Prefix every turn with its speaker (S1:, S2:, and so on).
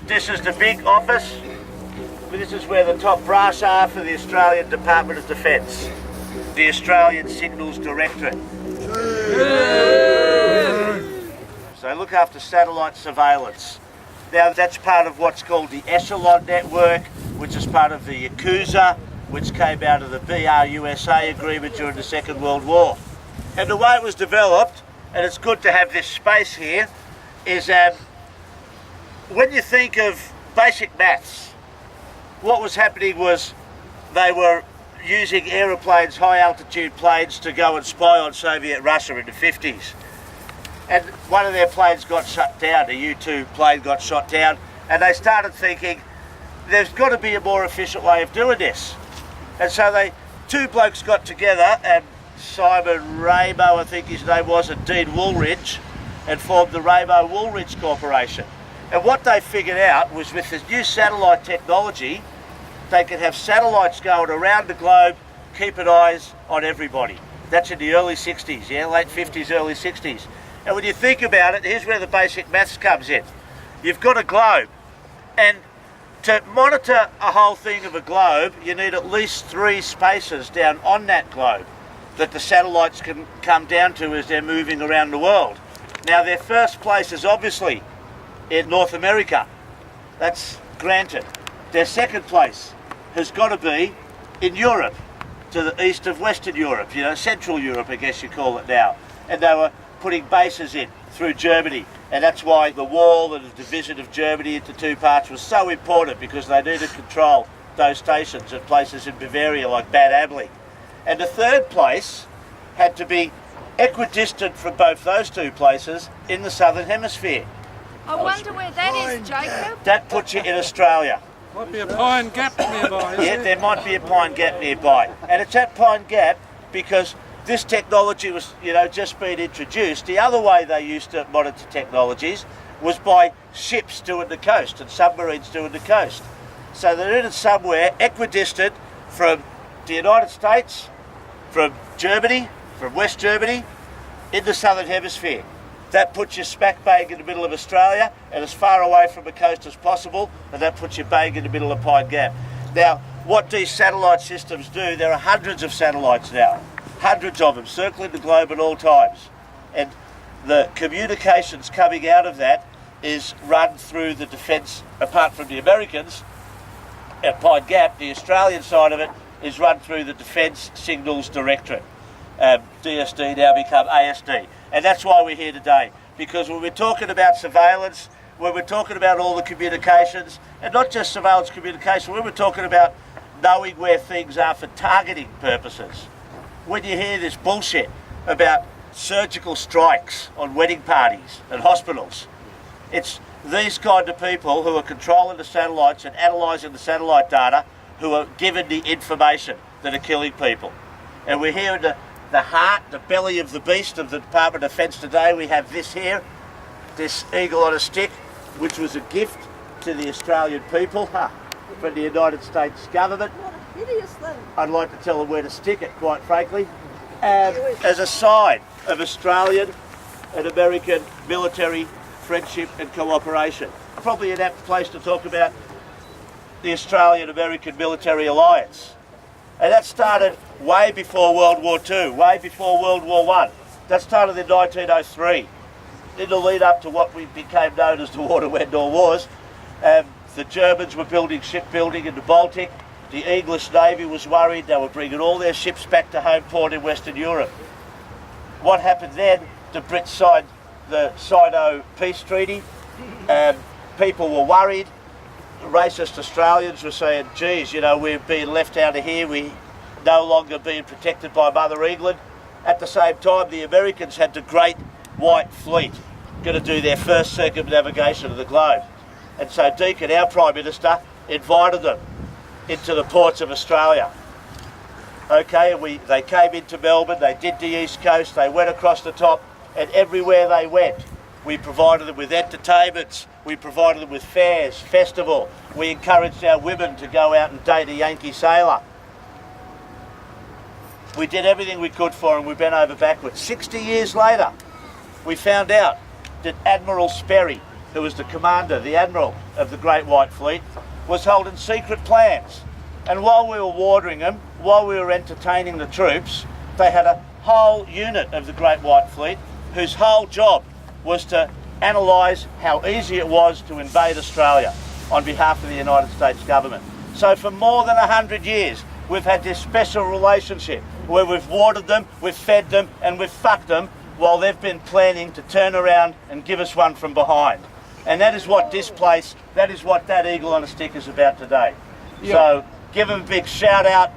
S1: This is the big office. This is where the top brass are for the Australian Department of Defence, the Australian Signals Directorate. So they look after satellite surveillance. Now that's part of what's called the Echelon network, which is part of the Yakuza, which came out of the BR-USA agreement during the Second World War. And the way it was developed, and it's good to have this space here, is when you think of basic maths, what was happening was they were using aeroplanes, high altitude planes, to go and spy on Soviet Russia in the 50s. And one of their planes got shut down, a U-2 plane got shot down, and they started thinking, there's got to be a more efficient way of doing this. And so two blokes got together, and Simon Raymo, I think his name was, and Dean Woolridge, and formed the Raymo-Woolridge Corporation. And what they figured out was with this new satellite technology, they could have satellites going around the globe, keeping eyes on everybody. That's in the early 60s, yeah, late 50s, early 60s. And when you think about it, here's where the basic maths comes in. You've got a globe, and to monitor a whole thing of a globe, you need at least 3 spaces down on that globe that the satellites can come down to as they're moving around the world. Now, their first place is obviously in North America. That's granted. Their second place has got to be in Europe, to the east of Western Europe, you know, Central Europe, I guess you call it now. And they were putting bases in through Germany. And that's why the wall and the division of Germany into 2 parts was so important, because they needed to control those stations at places in Bavaria like Bad Aibling. And the third place had to be equidistant from both those 2 places in the Southern Hemisphere.
S2: I wonder where that is, Jacob.
S1: That puts you in Australia.
S3: Might be a Pine Gap nearby,
S1: Yeah, there might be a Pine Gap nearby. And it's at Pine Gap because this technology was, you know, just being introduced. The other way they used to monitor technologies was by ships doing the coast and submarines doing the coast. So they're in it somewhere equidistant from the United States, from Germany, from West Germany, in the Southern Hemisphere. That puts you smack bang in the middle of Australia and as far away from the coast as possible, and that puts you bang in the middle of Pine Gap. Now, what these satellite systems do, there are hundreds of satellites now, hundreds of them, circling the globe at all times. And the communications coming out of that is run through the defence, apart from the Americans, at Pine Gap, the Australian side of it is run through the Defence Signals Directorate. DSD now become ASD. And that's why we're here today, because when we're talking about surveillance, when we're talking about all the communications, and not just surveillance communication, when we're talking about knowing where things are for targeting purposes. When you hear this bullshit about surgical strikes on wedding parties and hospitals, it's these kind of people who are controlling the satellites and analysing the satellite data who are given the information that are killing people. And we're here in the heart, the belly of the beast of the Department of Defence today. We have this here, this eagle on a stick, which was a gift to the Australian people from the United States government.
S4: What a hideous thing.
S1: I'd like to tell them where to stick it, quite frankly, as a sign of Australian and American military friendship and cooperation. Probably an apt place to talk about the Australian-American military alliance. And that started way before World War II, way before World War I. That started in 1903. In the lead up to what we became known as the War to End All Wars, the Germans were building shipbuilding in the Baltic. The English Navy was worried. They were bringing all their ships back to home port in Western Europe. What happened then? The Brits signed the Sino Peace Treaty. People were worried. Racist Australians were saying, geez, you know, we're being left out of here, we no longer being protected by Mother England. At the same time, the Americans had the Great White Fleet going to do their first circumnavigation of the globe. And so Deakin, our Prime Minister, invited them into the ports of Australia. Okay, and they came into Melbourne, they did the East Coast, they went across the top, and everywhere they went, we provided them with entertainments, we provided them with fairs, festival. We encouraged our women to go out and date a Yankee sailor. We did everything we could for them. We bent over backwards. 60 years later, we found out that Admiral Sperry, who was the commander, the admiral, of the Great White Fleet was held in secret plans. And while we were watering them, while we were entertaining the troops, they had a whole unit of the Great White Fleet whose whole job was to analyse how easy it was to invade Australia on behalf of the United States government. So for more than 100 years, we've had this special relationship where we've watered them, we've fed them, and we've fucked them while they've been planning to turn around and give us one from behind. And that is what this place, that is what that Eagle on a Stick is about today. So give them a big shout out.